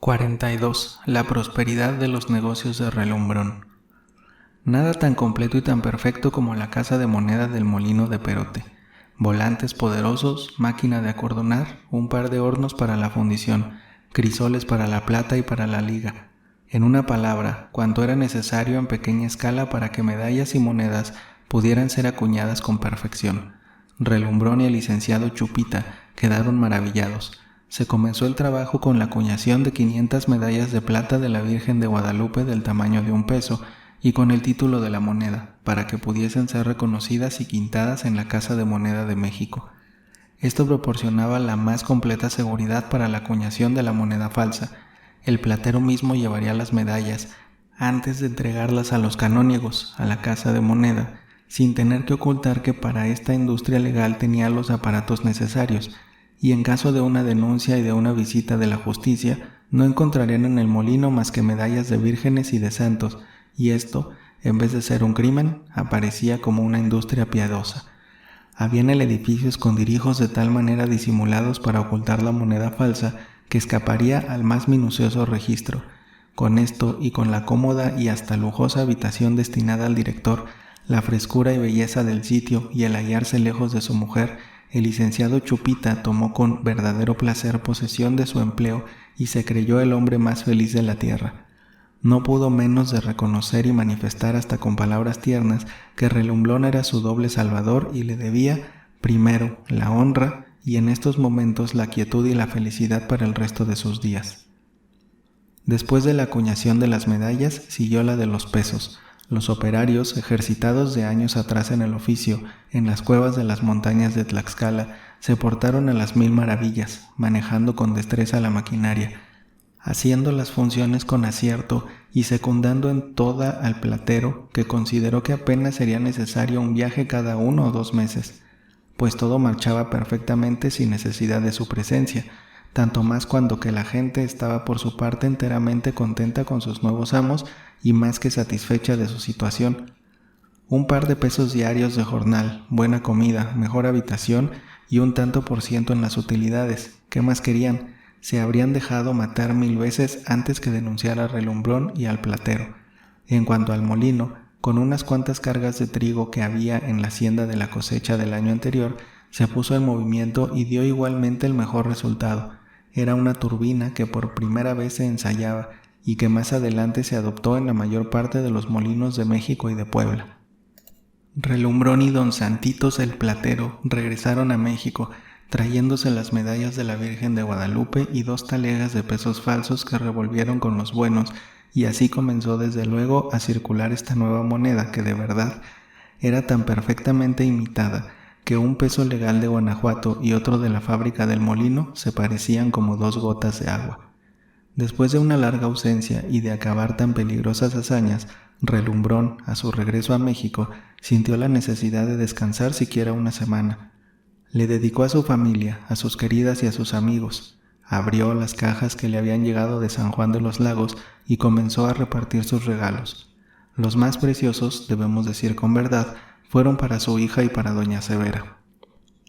42. La prosperidad de los negocios de Relumbrón. Nada tan completo y tan perfecto como la casa de moneda del molino de Perote. Volantes poderosos, máquina de acordonar, un par de hornos para la fundición, crisoles para la plata y para la liga. En una palabra, cuanto era necesario en pequeña escala para que medallas y monedas pudieran ser acuñadas con perfección. Relumbrón y el licenciado Chupita quedaron maravillados. Se comenzó el trabajo con la acuñación de 500 medallas de plata de la Virgen de Guadalupe del tamaño de 1 peso y con el título de la moneda, para que pudiesen ser reconocidas y quintadas en la Casa de Moneda de México. Esto proporcionaba la más completa seguridad para la acuñación de la moneda falsa. El platero mismo llevaría las medallas antes de entregarlas a los canónigos, a la Casa de Moneda, sin tener que ocultar que para esta industria legal tenía los aparatos necesarios, y en caso de una denuncia y de una visita de la justicia, no encontrarían en el molino más que medallas de vírgenes y de santos, y esto, en vez de ser un crimen, aparecía como una industria piadosa. Había en el edificio escondirijos de tal manera disimulados para ocultar la moneda falsa que escaparía al más minucioso registro. Con esto y con la cómoda y hasta lujosa habitación destinada al director, la frescura y belleza del sitio y el hallarse lejos de su mujer, el licenciado Chupita tomó con verdadero placer posesión de su empleo y se creyó el hombre más feliz de la tierra. No pudo menos de reconocer y manifestar hasta con palabras tiernas que Relumbrón era su doble salvador y le debía, primero, la honra y en estos momentos la quietud y la felicidad para el resto de sus días. Después de la acuñación de las medallas, siguió la de los pesos. Los operarios, ejercitados de años atrás en el oficio, en las cuevas de las montañas de Tlaxcala, se portaron a las 1000 maravillas, manejando con destreza la maquinaria, haciendo las funciones con acierto y secundando en toda al platero, que consideró que apenas sería necesario un viaje cada 1 o 2 meses, pues todo marchaba perfectamente sin necesidad de su presencia, tanto más cuando que la gente estaba por su parte enteramente contenta con sus nuevos amos y más que satisfecha de su situación. Un par de pesos diarios de jornal, buena comida, mejor habitación y un tanto por ciento en las utilidades. ¿Qué más querían? Se habrían dejado matar 1000 veces antes que denunciar a Relumbrón y al platero. En cuanto al molino, con unas cuantas cargas de trigo que había en la hacienda de la cosecha del año anterior, se puso en movimiento y dio igualmente el mejor resultado. Era una turbina que por primera vez se ensayaba y que más adelante se adoptó en la mayor parte de los molinos de México y de Puebla. Relumbrón y don Santitos el platero regresaron a México, trayéndose las medallas de la Virgen de Guadalupe y 2 talegas de pesos falsos que revolvieron con los buenos, y así comenzó desde luego a circular esta nueva moneda que de verdad era tan perfectamente imitada que 1 peso legal de Guanajuato y otro de la fábrica del molino se parecían como 2 gotas de agua. Después de una larga ausencia y de acabar tan peligrosas hazañas, Relumbrón, a su regreso a México, sintió la necesidad de descansar siquiera una semana. Le dedicó a su familia, a sus queridas y a sus amigos. Abrió las cajas que le habían llegado de San Juan de los Lagos y comenzó a repartir sus regalos. Los más preciosos, debemos decir con verdad, fueron para su hija y para doña Severa.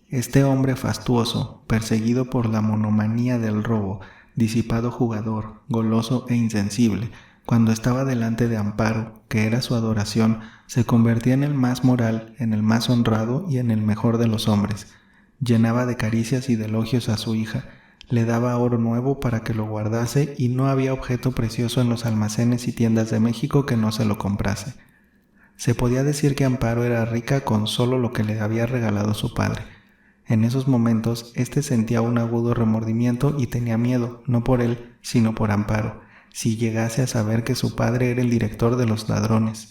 Este hombre fastuoso, perseguido por la monomanía del robo, disipado jugador, goloso e insensible, cuando estaba delante de Amparo, que era su adoración, se convertía en el más moral, en el más honrado y en el mejor de los hombres. Llenaba de caricias y de elogios a su hija, le daba oro nuevo para que lo guardase y no había objeto precioso en los almacenes y tiendas de México que no se lo comprase. Se podía decir que Amparo era rica con solo lo que le había regalado su padre. En esos momentos, éste sentía un agudo remordimiento y tenía miedo, no por él, sino por Amparo, si llegase a saber que su padre era el director de los ladrones.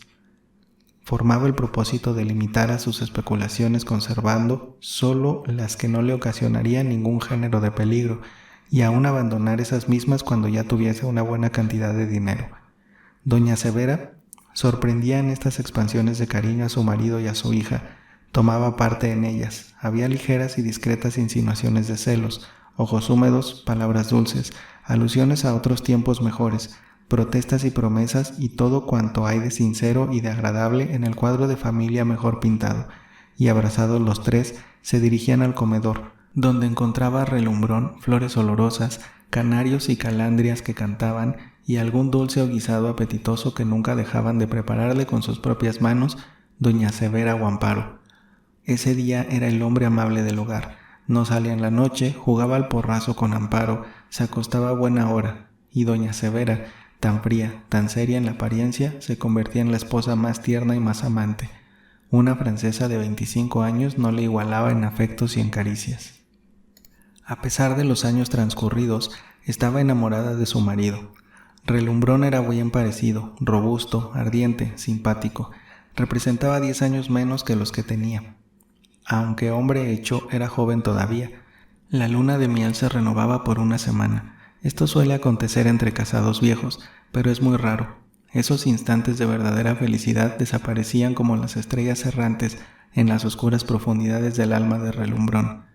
Formaba el propósito de limitar a sus especulaciones conservando solo las que no le ocasionarían ningún género de peligro y aún abandonar esas mismas cuando ya tuviese una buena cantidad de dinero. Doña Severa sorprendía en estas expansiones de cariño a su marido y a su hija, tomaba parte en ellas, había ligeras y discretas insinuaciones de celos, ojos húmedos, palabras dulces, alusiones a otros tiempos mejores, protestas y promesas y todo cuanto hay de sincero y de agradable en el cuadro de familia mejor pintado, y abrazados los 3, se dirigían al comedor, donde encontraba a Relumbrón flores olorosas, canarios y calandrias que cantaban y algún dulce o guisado apetitoso que nunca dejaban de prepararle con sus propias manos doña Severa o Amparo. Ese día era el hombre amable del hogar. No salía en la noche, jugaba al porrazo con Amparo, se acostaba a buena hora, y doña Severa, tan fría, tan seria en la apariencia, se convertía en la esposa más tierna y más amante. Una francesa de 25 años no le igualaba en afectos y en caricias. A pesar de los años transcurridos, estaba enamorada de su marido. Relumbrón era bien parecido, robusto, ardiente, simpático. Representaba 10 años menos que los que tenía. Aunque hombre hecho, era joven todavía. La luna de miel se renovaba por una semana. Esto suele acontecer entre casados viejos, pero es muy raro. Esos instantes de verdadera felicidad desaparecían como las estrellas errantes en las oscuras profundidades del alma de Relumbrón.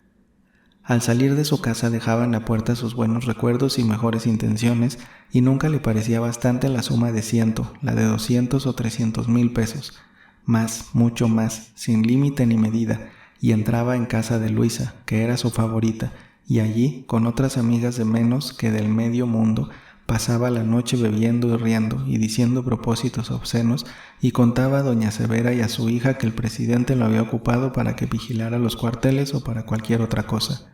Al salir de su casa dejaba en la puerta sus buenos recuerdos y mejores intenciones, y nunca le parecía bastante la suma de 100, la de 200 o 300,000 pesos. Más, mucho más, sin límite ni medida, y entraba en casa de Luisa, que era su favorita, y allí, con otras amigas de menos que del medio mundo, pasaba la noche bebiendo y riendo y diciendo propósitos obscenos, y contaba a doña Severa y a su hija que el presidente lo había ocupado para que vigilara los cuarteles o para cualquier otra cosa.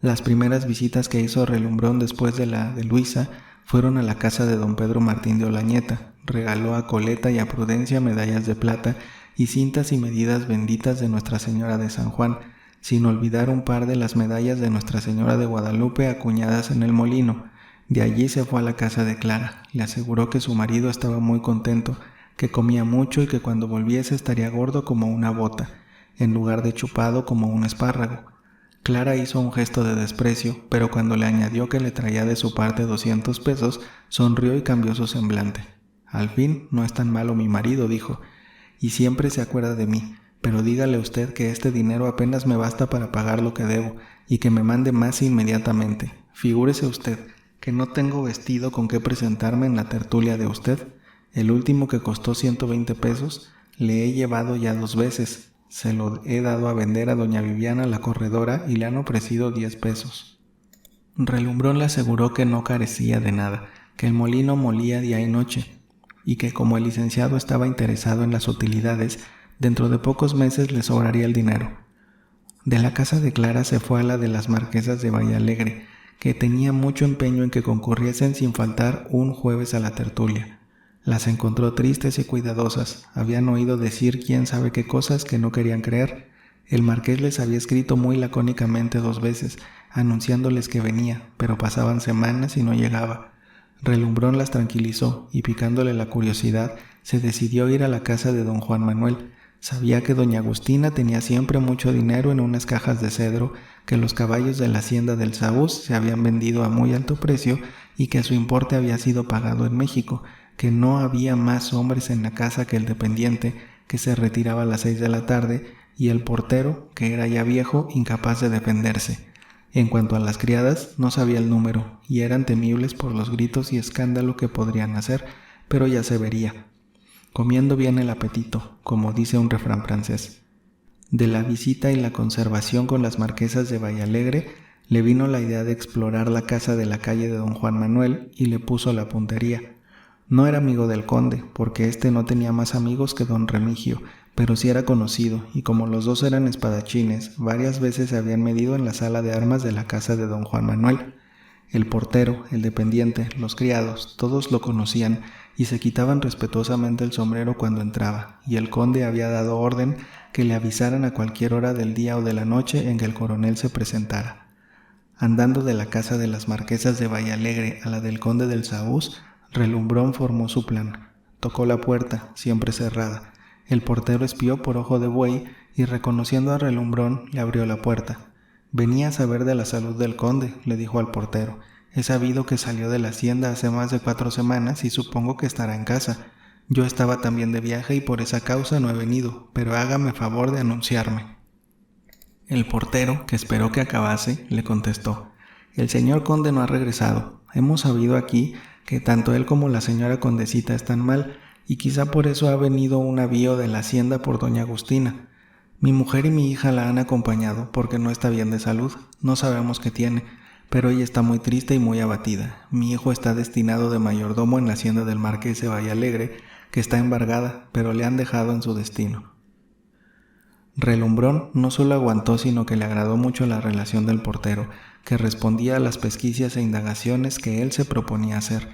Las primeras visitas que hizo Relumbrón después de la de Luisa fueron a la casa de don Pedro Martín de Olañeta. Regaló a Coleta y a Prudencia medallas de plata y cintas y medidas benditas de Nuestra Señora de San Juan, sin olvidar un par de las medallas de Nuestra Señora de Guadalupe acuñadas en el molino. De allí se fue a la casa de Clara. Le aseguró que su marido estaba muy contento, que comía mucho y que cuando volviese estaría gordo como una bota, en lugar de chupado como un espárrago. Clara hizo un gesto de desprecio, pero cuando le añadió que le traía de su parte 200 pesos, sonrió y cambió su semblante. Al fin, no es tan malo mi marido, dijo, y siempre se acuerda de mí, pero dígale usted que este dinero apenas me basta para pagar lo que debo y que me mande más inmediatamente. Figúrese usted que no tengo vestido con qué presentarme en la tertulia de usted. El último, que costó 120 pesos, le he llevado ya 2 veces. Se lo he dado a vender a doña Viviana, la corredora, y le han ofrecido 10 pesos. Relumbrón le aseguró que no carecía de nada, que el molino molía día y noche, y que como el licenciado estaba interesado en las utilidades, dentro de pocos meses le sobraría el dinero. De la casa de Clara se fue a la de las marquesas de Vallalegre, que tenía mucho empeño en que concurriesen sin faltar un jueves a la tertulia. Las encontró tristes y cuidadosas. Habían oído decir quién sabe qué cosas que no querían creer. El marqués les había escrito muy lacónicamente 2 veces, anunciándoles que venía, pero pasaban semanas y no llegaba. Relumbrón las tranquilizó y, picándole la curiosidad, se decidió ir a la casa de don Juan Manuel. Sabía que doña Agustina tenía siempre mucho dinero en unas cajas de cedro, que los caballos de la hacienda del Saúz se habían vendido a muy alto precio y que su importe había sido pagado en México, que no había más hombres en la casa que el dependiente, que se retiraba a las 6 de la tarde, y el portero, que era ya viejo, incapaz de defenderse. En cuanto a las criadas, no sabía el número, y eran temibles por los gritos y escándalo que podrían hacer, pero ya se vería. Comiendo bien el apetito, como dice un refrán francés. De la visita y la conversación con las marquesas de Vallalegre, le vino la idea de explorar la casa de la calle de don Juan Manuel y le puso la puntería. No era amigo del conde, porque éste no tenía más amigos que don Remigio, pero sí era conocido, y como los dos eran espadachines, varias veces se habían medido en la sala de armas de la casa de don Juan Manuel. El portero, el dependiente, los criados, todos lo conocían y se quitaban respetuosamente el sombrero cuando entraba, y el conde había dado orden que le avisaran a cualquier hora del día o de la noche en que el coronel se presentara. Andando de la casa de las marquesas de Vallalegre a la del conde del Saúz, Relumbrón formó su plan. Tocó la puerta, siempre cerrada. El portero espió por ojo de buey y, reconociendo a Relumbrón, le abrió la puerta. «Venía a saber de la salud del conde», le dijo al portero. «He sabido que salió de la hacienda hace más de 4 semanas y supongo que estará en casa. Yo estaba también de viaje y por esa causa no he venido, pero hágame favor de anunciarme». El portero, que esperó que acabase, le contestó: «El señor conde no ha regresado. Hemos sabido aquí que tanto él como la señora condesita están mal, y quizá por eso ha venido un avío de la hacienda por doña Agustina. Mi mujer y mi hija la han acompañado porque no está bien de salud, no sabemos qué tiene, pero ella está muy triste y muy abatida. Mi hijo está destinado de mayordomo en la hacienda del marqués de Vallalegre, que está embargada, pero le han dejado en su destino. Relumbrón no solo aguantó, sino que le agradó mucho la relación del portero, que respondía a las pesquisas e indagaciones que él se proponía hacer.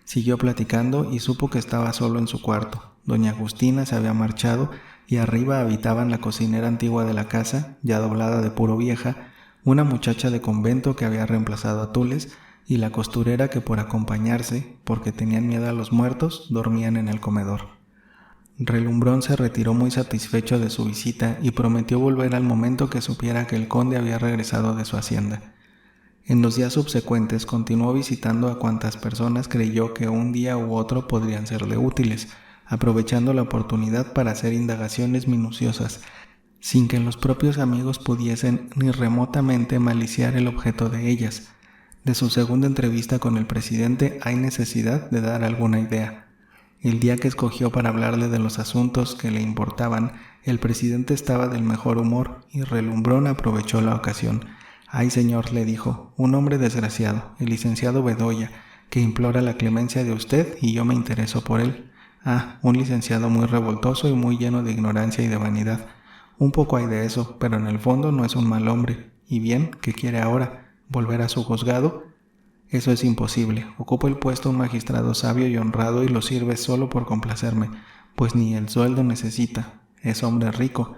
Siguió platicando y supo que estaba solo en su cuarto. Doña Agustina se había marchado y arriba habitaban la cocinera antigua de la casa, ya doblada de puro vieja, una muchacha de convento que había reemplazado a Tules y la costurera que por acompañarse, porque tenían miedo a los muertos, dormían en el comedor. Relumbrón se retiró muy satisfecho de su visita y prometió volver al momento que supiera que el conde había regresado de su hacienda. En los días subsecuentes continuó visitando a cuantas personas creyó que un día u otro podrían serle útiles, aprovechando la oportunidad para hacer indagaciones minuciosas, sin que los propios amigos pudiesen ni remotamente maliciar el objeto de ellas. De su segunda entrevista con el presidente hay necesidad de dar alguna idea. El día que escogió para hablarle de los asuntos que le importaban, el presidente estaba del mejor humor y Relumbrón aprovechó la ocasión. «Ay, señor», le dijo, «un hombre desgraciado, el licenciado Bedoya, que implora la clemencia de usted y yo me intereso por él. Ah, un licenciado muy revoltoso y muy lleno de ignorancia y de vanidad. Un poco hay de eso, pero en el fondo no es un mal hombre. Y bien, ¿qué quiere ahora? ¿Volver a su juzgado? Eso es imposible. Ocupa el puesto un magistrado sabio y honrado y lo sirve solo por complacerme, pues ni el sueldo necesita. Es hombre rico.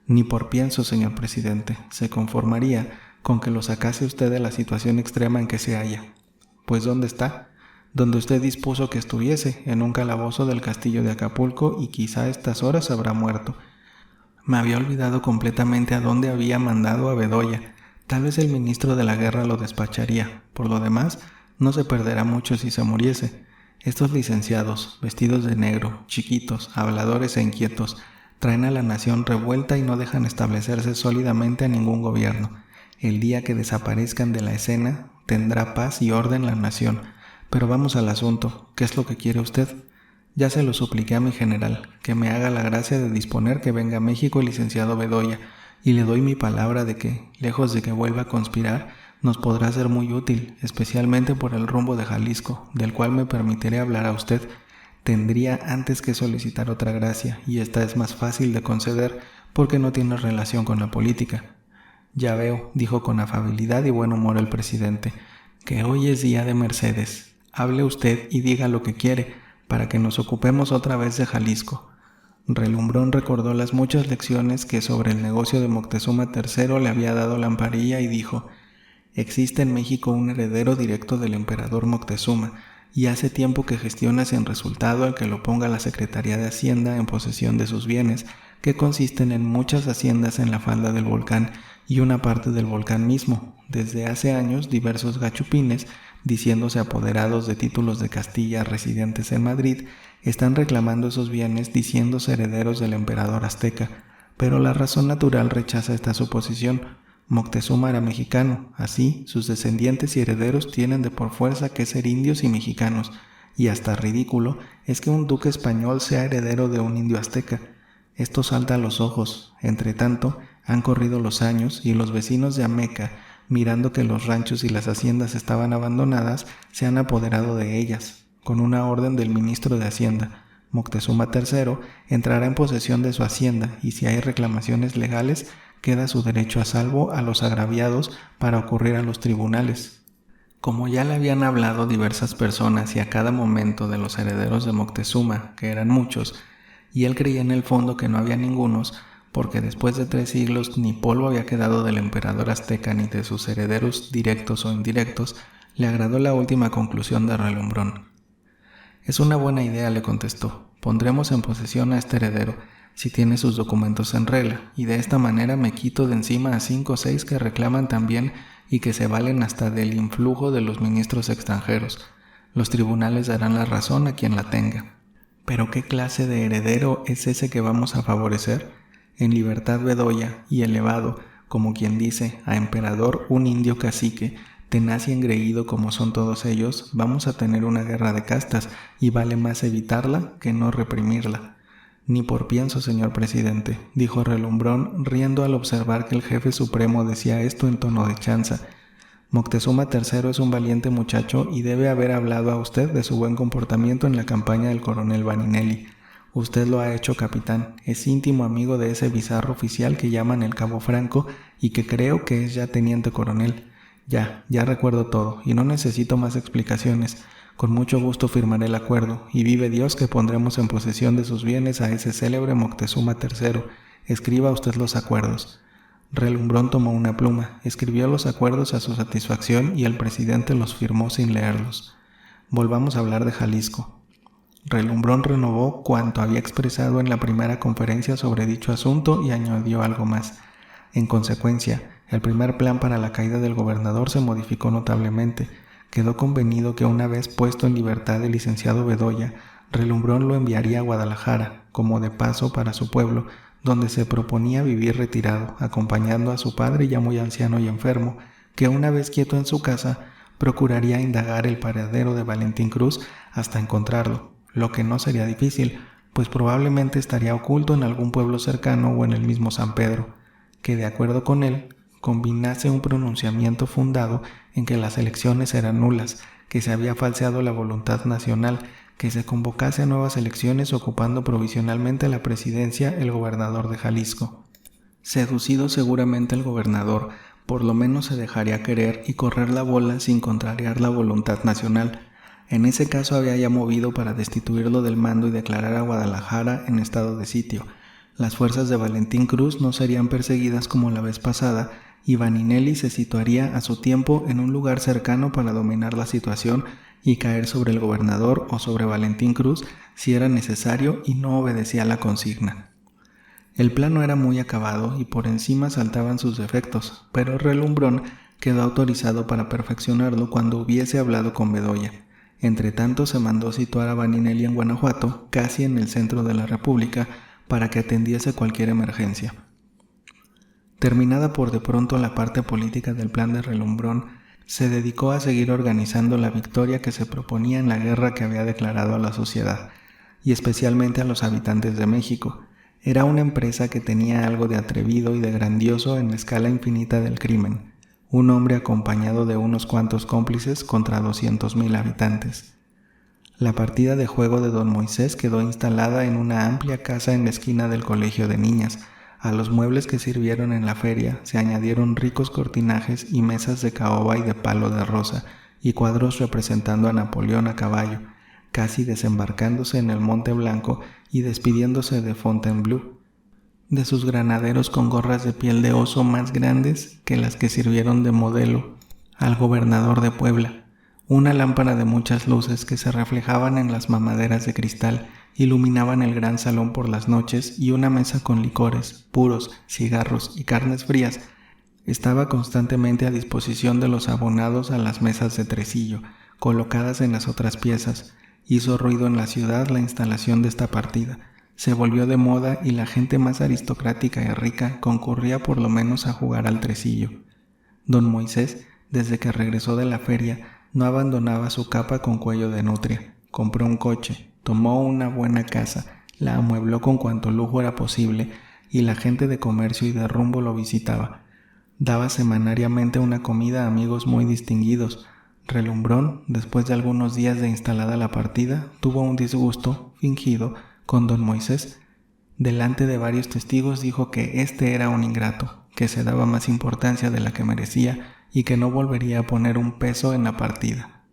Ni por pienso, señor presidente. Se conformaría con que lo sacase usted de la situación extrema en que se halla. Pues ¿dónde está? Donde usted dispuso que estuviese, en un calabozo del castillo de Acapulco, y quizá a estas horas habrá muerto. Me había olvidado completamente a dónde había mandado a Bedoya. Tal vez el ministro de la guerra lo despacharía. Por lo demás, no se perderá mucho si se muriese. Estos licenciados, vestidos de negro, chiquitos, habladores e inquietos, traen a la nación revuelta y no dejan establecerse sólidamente a ningún gobierno. El día que desaparezcan de la escena, tendrá paz y orden la nación. Pero vamos al asunto. ¿Qué es lo que quiere usted? Ya se lo supliqué a mi general, que me haga la gracia de disponer que venga a México el licenciado Bedoya, y le doy mi palabra de que, lejos de que vuelva a conspirar, nos podrá ser muy útil, especialmente por el rumbo de Jalisco, del cual me permitiré hablar a usted. Tendría antes que solicitar otra gracia, y esta es más fácil de conceder porque no tiene relación con la política. Ya veo, dijo con afabilidad y buen humor el presidente, que hoy es día de mercedes. Hable usted y diga lo que quiere, para que nos ocupemos otra vez de Jalisco. Relumbrón recordó las muchas lecciones que sobre el negocio de Moctezuma III le había dado Lamparilla y dijo: «Existe en México un heredero directo del emperador Moctezuma, y hace tiempo que gestiona sin resultado el que lo ponga la Secretaría de Hacienda en posesión de sus bienes, que consisten en muchas haciendas en la falda del volcán y una parte del volcán mismo. Desde hace años, diversos gachupines, diciéndose apoderados de títulos de Castilla residentes en Madrid, están reclamando esos bienes diciéndose herederos del emperador azteca, pero la razón natural rechaza esta suposición. Moctezuma era mexicano, así sus descendientes y herederos tienen de por fuerza que ser indios y mexicanos, y hasta ridículo es que un duque español sea heredero de un indio azteca. Esto salta a los ojos. Entre tanto, han corrido los años y los vecinos de Ameca, mirando que los ranchos y las haciendas estaban abandonadas, se han apoderado de ellas. Con una orden del ministro de Hacienda, Moctezuma III entrará en posesión de su hacienda y si hay reclamaciones legales, queda su derecho a salvo a los agraviados para ocurrir a los tribunales». Como ya le habían hablado diversas personas y a cada momento de los herederos de Moctezuma, que eran muchos, y él creía en el fondo que no había ningunos, porque después de 3 siglos ni polvo había quedado del emperador azteca ni de sus herederos directos o indirectos, le agradó la última conclusión de Relumbrón. «Es una buena idea», le contestó. «Pondremos en posesión a este heredero, si tiene sus documentos en regla, y de esta manera me quito de encima a 5 o 6 que reclaman también y que se valen hasta del influjo de los ministros extranjeros. Los tribunales darán la razón a quien la tenga». «¿Pero qué clase de heredero es ese que vamos a favorecer? En libertad Bedoya y elevado, como quien dice, a emperador un indio cacique, tenaz y engreído como son todos ellos, vamos a tener una guerra de castas y vale más evitarla que no reprimirla». «Ni por pienso, señor presidente», dijo Relumbrón, riendo al observar que el jefe supremo decía esto en tono de chanza. Moctezuma III es un valiente muchacho y debe haber hablado a usted de su buen comportamiento en la campaña del coronel Vaninelli. Usted lo ha hecho capitán, es íntimo amigo de ese bizarro oficial que llaman el Cabo Franco y que creo que es ya teniente coronel. Ya recuerdo todo y no necesito más explicaciones. Con mucho gusto firmaré el acuerdo y vive Dios que pondremos en posesión de sus bienes a ese célebre Moctezuma III. Escriba usted los acuerdos. Relumbrón tomó una pluma, escribió los acuerdos a su satisfacción y el presidente los firmó sin leerlos. Volvamos a hablar de Jalisco. Relumbrón renovó cuanto había expresado en la primera conferencia sobre dicho asunto y añadió algo más. En consecuencia, el primer plan para la caída del gobernador se modificó notablemente. Quedó convenido que una vez puesto en libertad el licenciado Bedoya, Relumbrón lo enviaría a Guadalajara, como de paso para su pueblo, donde se proponía vivir retirado, acompañando a su padre ya muy anciano y enfermo, que una vez quieto en su casa, procuraría indagar el paradero de Valentín Cruz hasta encontrarlo, lo que no sería difícil, pues probablemente estaría oculto en algún pueblo cercano o en el mismo San Pedro, que de acuerdo con él, combinase un pronunciamiento fundado en que las elecciones eran nulas, que se había falseado la voluntad nacional, que se convocase a nuevas elecciones ocupando provisionalmente la presidencia el gobernador de Jalisco. Seducido seguramente el gobernador, por lo menos se dejaría querer y correr la bola sin contrariar la voluntad nacional. En ese caso había ya movido para destituirlo del mando y declarar a Guadalajara en estado de sitio. Las fuerzas de Valentín Cruz no serían perseguidas como la vez pasada y Vaninelli se situaría a su tiempo en un lugar cercano para dominar la situación y caer sobre el gobernador o sobre Valentín Cruz si era necesario y no obedecía la consigna. El plan no era muy acabado y por encima saltaban sus defectos, pero Relumbrón quedó autorizado para perfeccionarlo cuando hubiese hablado con Bedoya. Entretanto se mandó situar a Vaninelli en Guanajuato, casi en el centro de la República, para que atendiese cualquier emergencia. Terminada por de pronto la parte política del plan de Relumbrón, se dedicó a seguir organizando la victoria que se proponía en la guerra que había declarado a la sociedad, y especialmente a los habitantes de México. Era una empresa que tenía algo de atrevido y de grandioso en la escala infinita del crimen. Un hombre acompañado de unos cuantos cómplices contra 200,000 habitantes. La partida de juego de don Moisés quedó instalada en una amplia casa en la esquina del colegio de niñas. A los muebles que sirvieron en la feria se añadieron ricos cortinajes y mesas de caoba y de palo de rosa, y cuadros representando a Napoleón a caballo, casi desembarcándose en el Monte Blanco y despidiéndose de Fontainebleau, de sus granaderos con gorras de piel de oso más grandes que las que sirvieron de modelo al gobernador de Puebla. Una lámpara de muchas luces que se reflejaban en las mamaderas de cristal iluminaban el gran salón por las noches y una mesa con licores, puros, cigarros y carnes frías estaba constantemente a disposición de los abonados a las mesas de tresillo, colocadas en las otras piezas. Hizo ruido en la ciudad la instalación de esta partida. Se volvió de moda y la gente más aristocrática y rica concurría por lo menos a jugar al tresillo. Don Moisés, desde que regresó de la feria, no abandonaba su capa con cuello de nutria. Compró un coche, tomó una buena casa, la amuebló con cuanto lujo era posible y la gente de comercio y de rumbo lo visitaba. Daba semanariamente una comida a amigos muy distinguidos. Relumbrón, después de algunos días de instalada la partida, tuvo un disgusto, fingido, con don Moisés. Delante de varios testigos dijo que este era un ingrato, que se daba más importancia de la que merecía y que no volvería a poner un peso en la partida.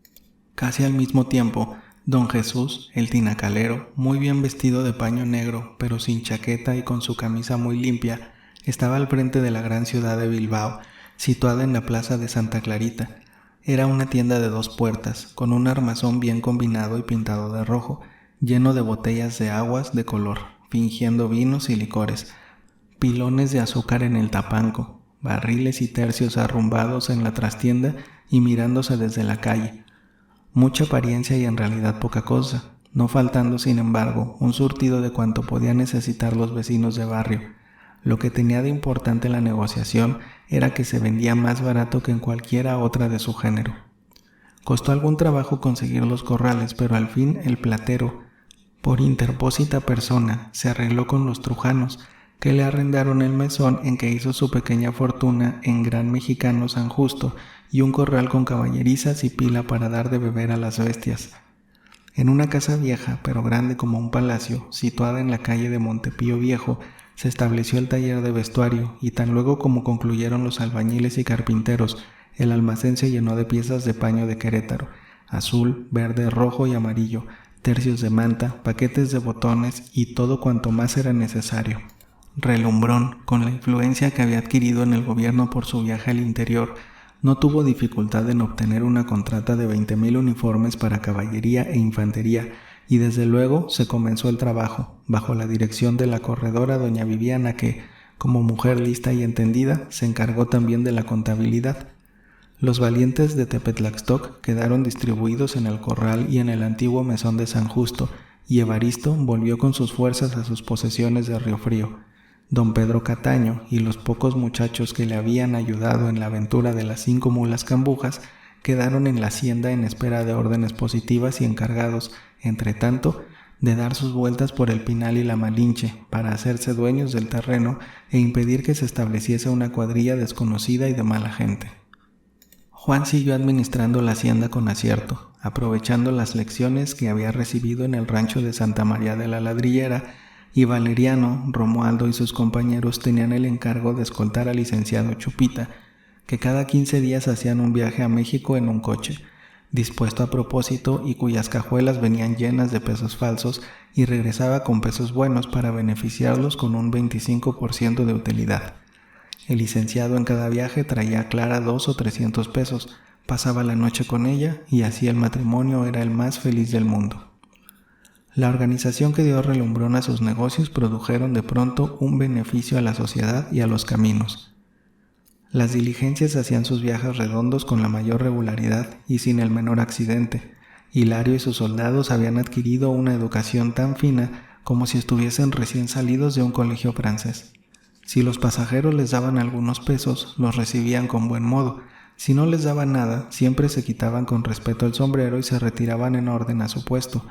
Casi al mismo tiempo, don Jesús, el tinacalero, muy bien vestido de paño negro, pero sin chaqueta y con su camisa muy limpia, estaba al frente de la gran ciudad de Bilbao, situada en la plaza de Santa Clarita. Era una tienda de 2 puertas, con un armazón bien combinado y pintado de rojo, lleno de botellas de aguas de color, fingiendo vinos y licores, pilones de azúcar en el tapanco, barriles y tercios arrumbados en la trastienda y mirándose desde la calle. Mucha apariencia y en realidad poca cosa, no faltando sin embargo un surtido de cuanto podían necesitar los vecinos de barrio. Lo que tenía de importante la negociación era que se vendía más barato que en cualquiera otra de su género. Costó algún trabajo conseguir los corrales, pero al fin el platero, por interpósita persona, se arregló con los trujanos, que le arrendaron el mesón en que hizo su pequeña fortuna en Gran Mexicano San Justo y un corral con caballerizas y pila para dar de beber a las bestias. En una casa vieja, pero grande como un palacio, situada en la calle de Montepío Viejo, se estableció el taller de vestuario y tan luego como concluyeron los albañiles y carpinteros, el almacén se llenó de piezas de paño de Querétaro, azul, verde, rojo y amarillo, tercios de manta, paquetes de botones y todo cuanto más era necesario. Relumbrón, con la influencia que había adquirido en el gobierno por su viaje al interior, no tuvo dificultad en obtener una contrata de 20,000 uniformes para caballería e infantería, y desde luego se comenzó el trabajo, bajo la dirección de la corredora doña Viviana que, como mujer lista y entendida, se encargó también de la contabilidad. Los valientes de Tepetlaxtoc quedaron distribuidos en el corral y en el antiguo mesón de San Justo, y Evaristo volvió con sus fuerzas a sus posesiones de Río Frío. Don Pedro Cataño y los pocos muchachos que le habían ayudado en la aventura de las 5 mulas cambujas quedaron en la hacienda en espera de órdenes positivas y encargados, entre tanto, de dar sus vueltas por el Pinal y la Malinche para hacerse dueños del terreno e impedir que se estableciese una cuadrilla desconocida y de mala gente. Juan siguió administrando la hacienda con acierto, aprovechando las lecciones que había recibido en el rancho de Santa María de la Ladrillera, y Valeriano, Romualdo y sus compañeros tenían el encargo de escoltar al licenciado Chupita, que cada 15 días hacían un viaje a México en un coche, dispuesto a propósito y cuyas cajuelas venían llenas de pesos falsos y regresaba con pesos buenos para beneficiarlos con un 25% de utilidad. El licenciado en cada viaje traía a Clara 200 o 300 pesos, pasaba la noche con ella y así el matrimonio era el más feliz del mundo. La organización que dio relumbrón a sus negocios produjeron de pronto un beneficio a la sociedad y a los caminos. Las diligencias hacían sus viajes redondos con la mayor regularidad y sin el menor accidente. Hilario y sus soldados habían adquirido una educación tan fina como si estuviesen recién salidos de un colegio francés. Si los pasajeros les daban algunos pesos, los recibían con buen modo. Si no les daban nada, siempre se quitaban con respeto el sombrero y se retiraban en orden a su puesto.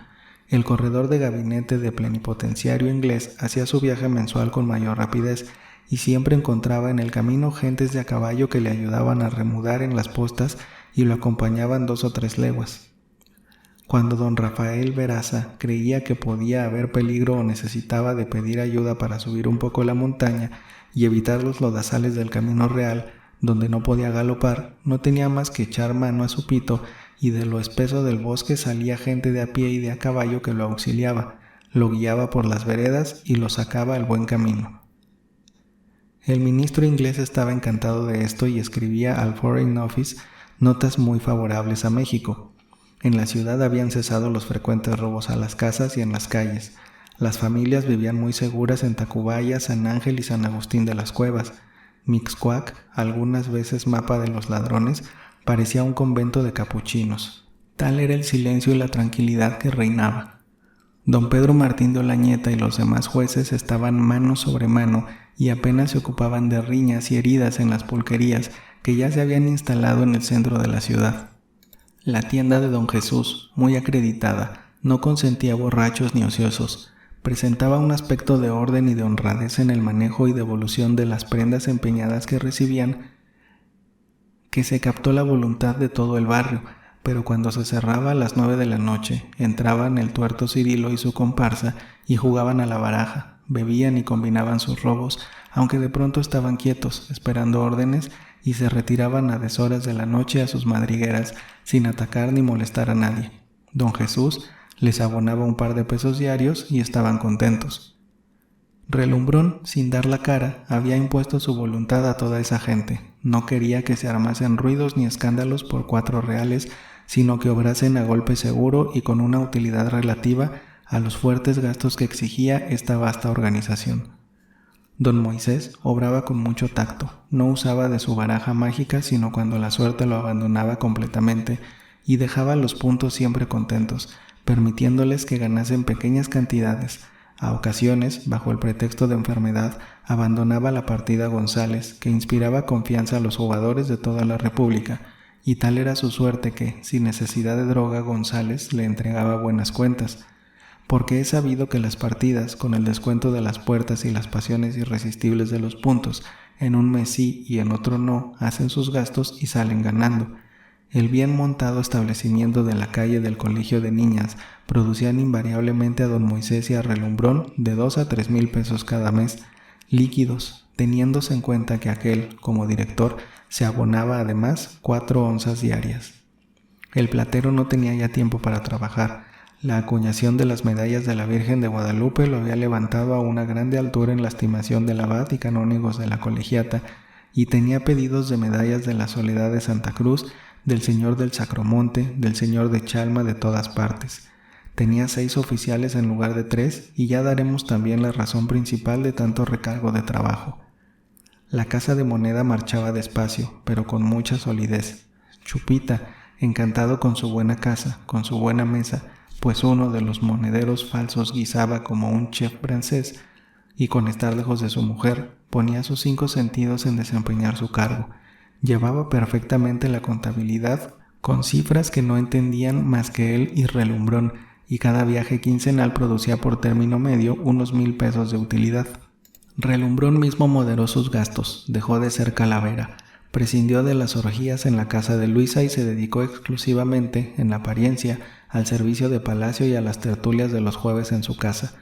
El corredor de gabinete de plenipotenciario inglés hacía su viaje mensual con mayor rapidez y siempre encontraba en el camino gentes de a caballo que le ayudaban a remudar en las postas y lo acompañaban 2 o 3 leguas. Cuando don Rafael Veraza creía que podía haber peligro o necesitaba de pedir ayuda para subir un poco la montaña y evitar los lodazales del camino real, donde no podía galopar, no tenía más que echar mano a su pito y de lo espeso del bosque salía gente de a pie y de a caballo que lo auxiliaba, lo guiaba por las veredas y lo sacaba al buen camino. El ministro inglés estaba encantado de esto y escribía al Foreign Office notas muy favorables a México. En la ciudad habían cesado los frecuentes robos a las casas y en las calles. Las familias vivían muy seguras en Tacubaya, San Ángel y San Agustín de las Cuevas. Mixcoac, algunas veces mapa de los ladrones, parecía un convento de capuchinos. Tal era el silencio y la tranquilidad que reinaba. Don Pedro Martín de Olañeta y los demás jueces estaban mano sobre mano y apenas se ocupaban de riñas y heridas en las pulquerías que ya se habían instalado en el centro de la ciudad. La tienda de don Jesús, muy acreditada, no consentía borrachos ni ociosos. Presentaba un aspecto de orden y de honradez en el manejo y devolución de las prendas empeñadas que recibían, que se captó la voluntad de todo el barrio, pero cuando se cerraba a las 9 de la noche, entraban el tuerto Cirilo y su comparsa y jugaban a la baraja, bebían y combinaban sus robos, aunque de pronto estaban quietos, esperando órdenes, y se retiraban a deshoras de la noche a sus madrigueras, sin atacar ni molestar a nadie. Don Jesús les abonaba un par de pesos diarios y estaban contentos. Relumbrón, sin dar la cara, había impuesto su voluntad a toda esa gente. No quería que se armasen ruidos ni escándalos por 4 reales, sino que obrasen a golpe seguro y con una utilidad relativa a los fuertes gastos que exigía esta vasta organización. Don Moisés obraba con mucho tacto, no usaba de su baraja mágica sino cuando la suerte lo abandonaba completamente y dejaba los puntos siempre contentos, permitiéndoles que ganasen pequeñas cantidades. A ocasiones, bajo el pretexto de enfermedad, abandonaba la partida González, que inspiraba confianza a los jugadores de toda la República, y tal era su suerte que, sin necesidad de droga, González le entregaba buenas cuentas. porque es sabido que las partidas, con el descuento de las puertas y las pasiones irresistibles de los puntos, en un mes sí y en otro no, hacen sus gastos y salen ganando. El bien montado establecimiento de la calle del colegio de niñas producían invariablemente a don Moisés y a Relumbrón de 2 a 3 mil pesos cada mes, líquidos, teniéndose en cuenta que aquel, como director, se abonaba además 4 onzas diarias. El platero no tenía ya tiempo para trabajar. La acuñación de las medallas de la Virgen de Guadalupe lo había levantado a una grande altura en la estimación del abad y canónigos de la colegiata, y tenía pedidos de medallas de la Soledad de Santa Cruz, del Señor del Sacromonte, del Señor de Chalma, de todas partes. Tenía 6 oficiales en lugar de 3, y ya daremos también la razón principal de tanto recargo de trabajo. La casa de moneda marchaba despacio, pero con mucha solidez. Chupita, encantado con su buena casa, con su buena mesa, pues uno de los monederos falsos guisaba como un chef francés, y con estar lejos de su mujer, ponía sus 5 sentidos en desempeñar su cargo. Llevaba perfectamente la contabilidad, con cifras que no entendían más que él y Relumbrón, y cada viaje quincenal producía por término medio unos 1,000 pesos de utilidad. Relumbrón mismo moderó sus gastos, dejó de ser calavera, prescindió de las orgías en la casa de Luisa y se dedicó exclusivamente, en la apariencia, al servicio de palacio y a las tertulias de los jueves en su casa,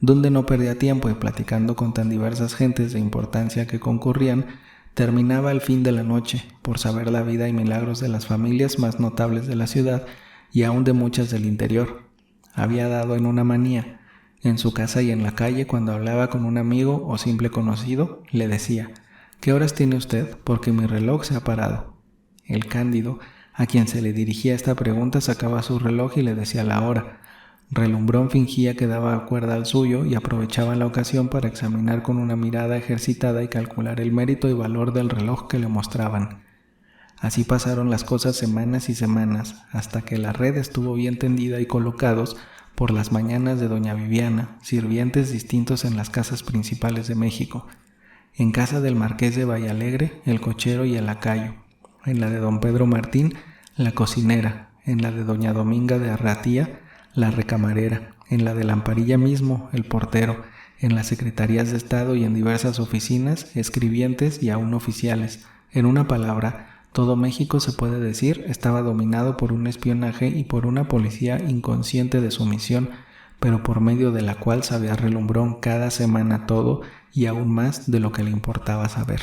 donde no perdía tiempo y platicando con tan diversas gentes de importancia que concurrían, terminaba el fin de la noche por saber la vida y milagros de las familias más notables de la ciudad y aún de muchas del interior. Había dado en una manía. En su casa y en la calle, cuando hablaba con un amigo o simple conocido, le decía: «¿Qué horas tiene usted? Porque mi reloj se ha parado». El Cándido, a quien se le dirigía esta pregunta, sacaba su reloj y le decía la hora. Relumbrón fingía que daba cuerda al suyo y aprovechaba la ocasión para examinar con una mirada ejercitada y calcular el mérito y valor del reloj que le mostraban. Así pasaron las cosas semanas y semanas, hasta que la red estuvo bien tendida y colocados, por las mañanas de doña Viviana, sirvientes distintos en las casas principales de México. En casa del marqués de Vallalegre, el cochero y el lacayo. En la de don Pedro Martín, la cocinera. En la de doña Dominga de Arratía, la recamarera. En la de Lamparilla mismo, el portero. En las secretarías de Estado y en diversas oficinas, escribientes y aún oficiales. En una palabra, todo México, se puede decir, estaba dominado por un espionaje y por una policía inconsciente de su misión, pero por medio de la cual sabía Relumbrón cada semana todo y aún más de lo que le importaba saber.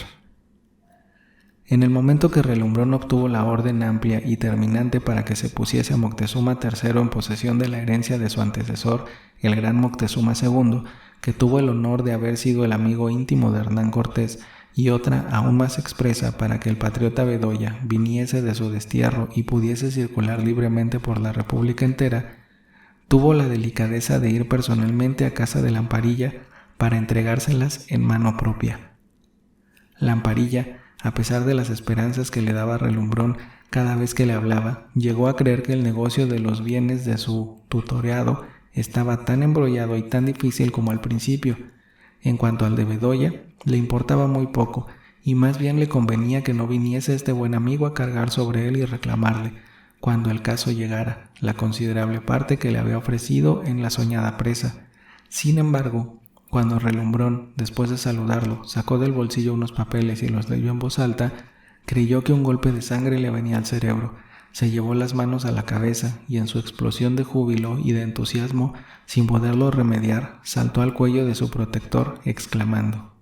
En el momento que Relumbrón obtuvo la orden amplia y terminante para que se pusiese a Moctezuma III en posesión de la herencia de su antecesor, el gran Moctezuma II, que tuvo el honor de haber sido el amigo íntimo de Hernán Cortés, y otra aún más expresa para que el patriota Bedoya viniese de su destierro y pudiese circular libremente por la República entera, tuvo la delicadeza de ir personalmente a casa de Lamparilla para entregárselas en mano propia. Lamparilla, a pesar de las esperanzas que le daba Relumbrón cada vez que le hablaba, llegó a creer que el negocio de los bienes de su tutoreado estaba tan embrollado y tan difícil como al principio. En cuanto al de Bedoya, le importaba muy poco, y más bien le convenía que no viniese este buen amigo a cargar sobre él y reclamarle, cuando el caso llegara, la considerable parte que le había ofrecido en la soñada presa. Sin embargo, cuando Relumbrón, después de saludarlo, sacó del bolsillo unos papeles y los leyó en voz alta, creyó que un golpe de sangre le venía al cerebro. Se llevó las manos a la cabeza y en su explosión de júbilo y de entusiasmo, sin poderlo remediar, saltó al cuello de su protector, exclamando: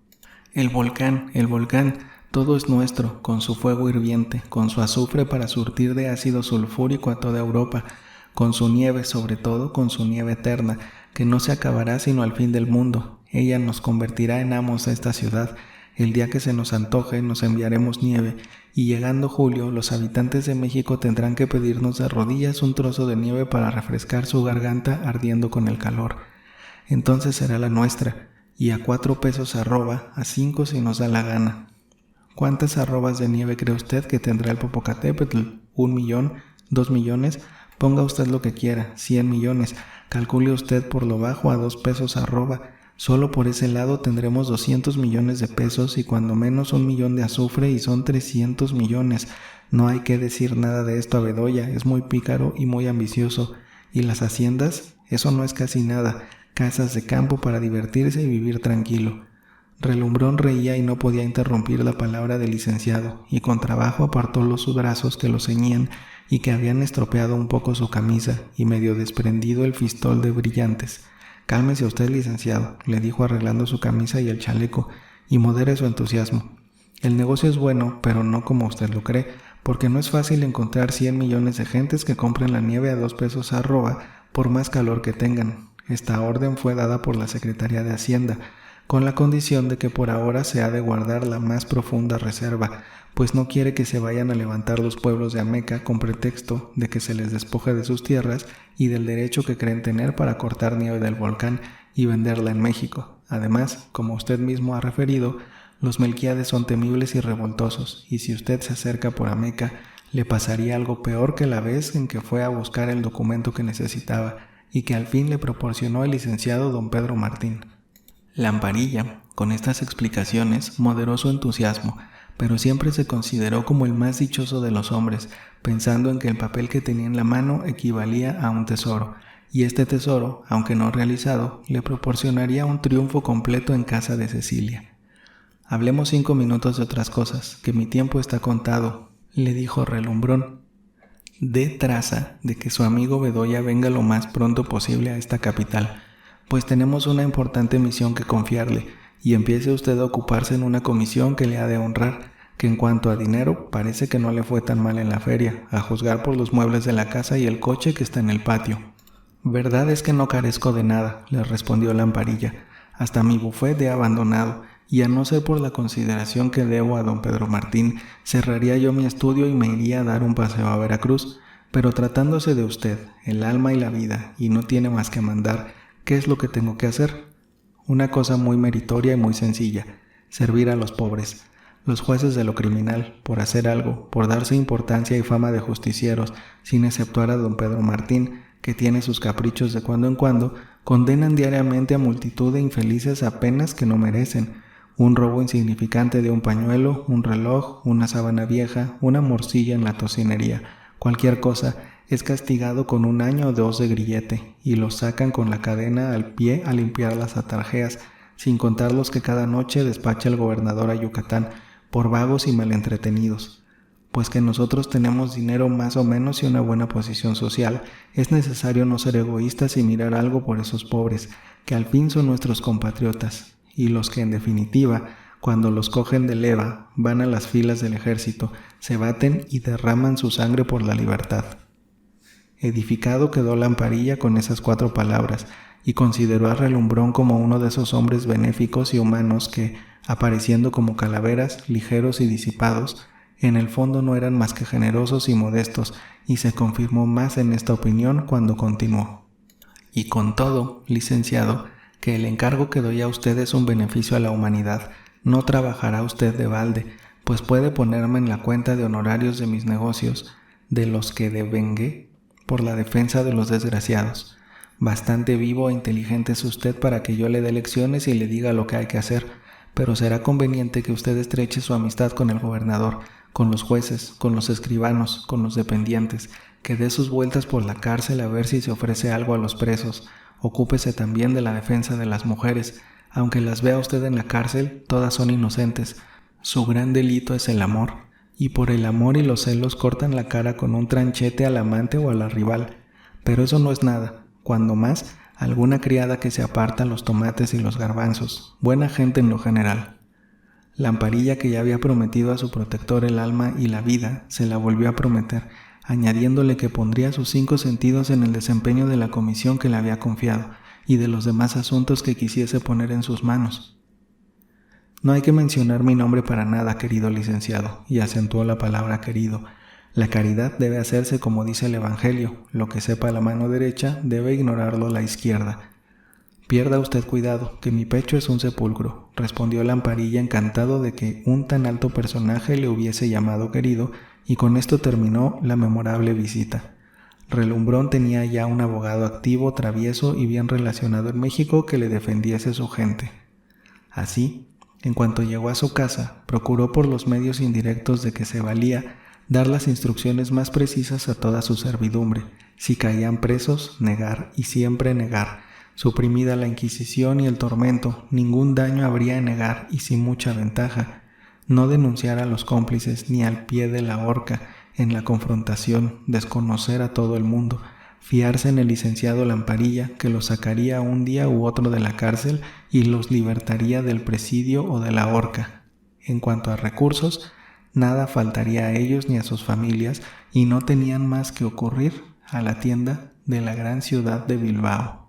el volcán, todo es nuestro, con su fuego hirviente, con su azufre para surtir de ácido sulfúrico a toda Europa, con su nieve, sobre todo con su nieve eterna, que no se acabará sino al fin del mundo. Ella nos convertirá en amos a esta ciudad. El día que se nos antoje nos enviaremos nieve, y llegando julio los habitantes de México tendrán que pedirnos de rodillas un trozo de nieve para refrescar su garganta ardiendo con el calor. Entonces será la nuestra, y a 4 pesos arroba, a 5 si nos da la gana. ¿Cuántas arrobas de nieve cree usted que tendrá el Popocatépetl? ¿1 millón? ¿2 millones? Ponga usted lo que quiera, 100 millones. Calcule usted por lo bajo a 2 pesos arroba. Solo por ese lado tendremos 200 millones de pesos y cuando menos 1 millón de azufre y son 300 millones. No hay que decir nada de esto a Bedoya, es muy pícaro y muy ambicioso. ¿Y las haciendas? Eso no es casi nada, casas de campo para divertirse y vivir tranquilo. Relumbrón reía y no podía interrumpir la palabra del licenciado, y con trabajo apartó los brazos que lo ceñían y que habían estropeado un poco su camisa y medio desprendido el fistol de brillantes. «Cálmese usted, licenciado», le dijo arreglando su camisa y el chaleco, «y modere su entusiasmo. El negocio es bueno, pero no como usted lo cree, porque no es fácil encontrar 100 millones de gentes que compren la nieve a 2 pesos arroba por más calor que tengan. Esta orden fue dada por la Secretaría de Hacienda, con la condición de que por ahora se ha de guardar la más profunda reserva, pues no quiere que se vayan a levantar los pueblos de Ameca con pretexto de que se les despoje de sus tierras y del derecho que creen tener para cortar nieve del volcán y venderla en México. Además, como usted mismo ha referido, los melquíades son temibles y revoltosos, y si usted se acerca por Ameca, le pasaría algo peor que la vez en que fue a buscar el documento que necesitaba y que al fin le proporcionó el licenciado don Pedro Martín». Lamparilla, con estas explicaciones, moderó su entusiasmo, pero siempre se consideró como el más dichoso de los hombres, pensando en que el papel que tenía en la mano equivalía a un tesoro, y este tesoro, aunque no realizado, le proporcionaría un triunfo completo en casa de Cecilia. «Hablemos 5 minutos de otras cosas, que mi tiempo está contado», le dijo Relumbrón. «Dé traza de que su amigo Bedoya venga lo más pronto posible a esta capital, pues tenemos una importante misión que confiarle, y empiece usted a ocuparse en una comisión que le ha de honrar, que en cuanto a dinero parece que no le fue tan mal en la feria, a juzgar por los muebles de la casa y el coche que está en el patio». «Verdad es que no carezco de nada», le respondió Lamparilla, «hasta mi bufet he abandonado, y a no ser por la consideración que debo a don Pedro Martín, cerraría yo mi estudio y me iría a dar un paseo a Veracruz, pero tratándose de usted, el alma y la vida, y no tiene más que mandar, ¿qué es lo que tengo que hacer? Una cosa muy meritoria y muy sencilla, servir a los pobres. Los jueces de lo criminal, por hacer algo, por darse importancia y fama de justicieros, sin exceptuar a don Pedro Martín, que tiene sus caprichos de cuando en cuando, condenan diariamente a multitud de infelices a penas que no merecen. Un robo insignificante de un pañuelo, un reloj, una sábana vieja, una morcilla en la tocinería, cualquier cosa, es castigado con 1 año o 2 de grillete, y los sacan con la cadena al pie a limpiar las atarjeas, sin contar los que cada noche despacha el gobernador a Yucatán, por vagos y malentretenidos. Pues que nosotros tenemos dinero más o menos y una buena posición social, es necesario no ser egoístas y mirar algo por esos pobres, que al fin son nuestros compatriotas, y los que en definitiva, cuando los cogen de leva, van a las filas del ejército, se baten y derraman su sangre por la libertad». Edificado quedó Lamparilla con esas 4 palabras, y consideró a Relumbrón como uno de esos hombres benéficos y humanos que, apareciendo como calaveras, ligeros y disipados, en el fondo no eran más que generosos y modestos, y se confirmó más en esta opinión cuando continuó: «Y con todo, licenciado, que el encargo que doy a usted es un beneficio a la humanidad, no trabajará usted de balde, pues puede ponerme en la cuenta de honorarios de mis negocios, de los que devengué por la defensa de los desgraciados. Bastante vivo e inteligente es usted para que yo le dé lecciones y le diga lo que hay que hacer, pero será conveniente que usted estreche su amistad con el gobernador, con los jueces, con los escribanos, con los dependientes, que dé sus vueltas por la cárcel a ver si se ofrece algo a los presos. Ocúpese también de la defensa de las mujeres. Aunque las vea usted en la cárcel, todas son inocentes. Su gran delito es el amor, y por el amor y los celos cortan la cara con un tranchete al amante o a la rival. Pero eso no es nada, cuando más, alguna criada que se aparta los tomates y los garbanzos, buena gente en lo general». Lamparilla, que ya había prometido a su protector el alma y la vida, se la volvió a prometer, añadiéndole que pondría sus 5 sentidos en el desempeño de la comisión que le había confiado y de los demás asuntos que quisiese poner en sus manos. «No hay que mencionar mi nombre para nada, querido licenciado», y acentuó la palabra querido. «La caridad debe hacerse como dice el Evangelio, lo que sepa la mano derecha debe ignorarlo la izquierda». «Pierda usted cuidado, que mi pecho es un sepulcro», respondió Lamparilla, encantado de que un tan alto personaje le hubiese llamado querido, y con esto terminó la memorable visita. Relumbrón tenía ya un abogado activo, travieso y bien relacionado en México que le defendiese su gente. Así, en cuanto llegó a su casa, procuró por los medios indirectos de que se valía dar las instrucciones más precisas a toda su servidumbre. Si caían presos, negar y siempre negar. Suprimida la Inquisición y el tormento, ningún daño habría en negar y sin mucha ventaja. No denunciar a los cómplices ni al pie de la horca. En la confrontación, desconocer a todo el mundo. Fiarse en el licenciado Lamparilla, que los sacaría un día u otro de la cárcel y los libertaría del presidio o de la horca. En cuanto a recursos, nada faltaría a ellos ni a sus familias y no tenían más que ocurrir a la tienda de la gran ciudad de Bilbao.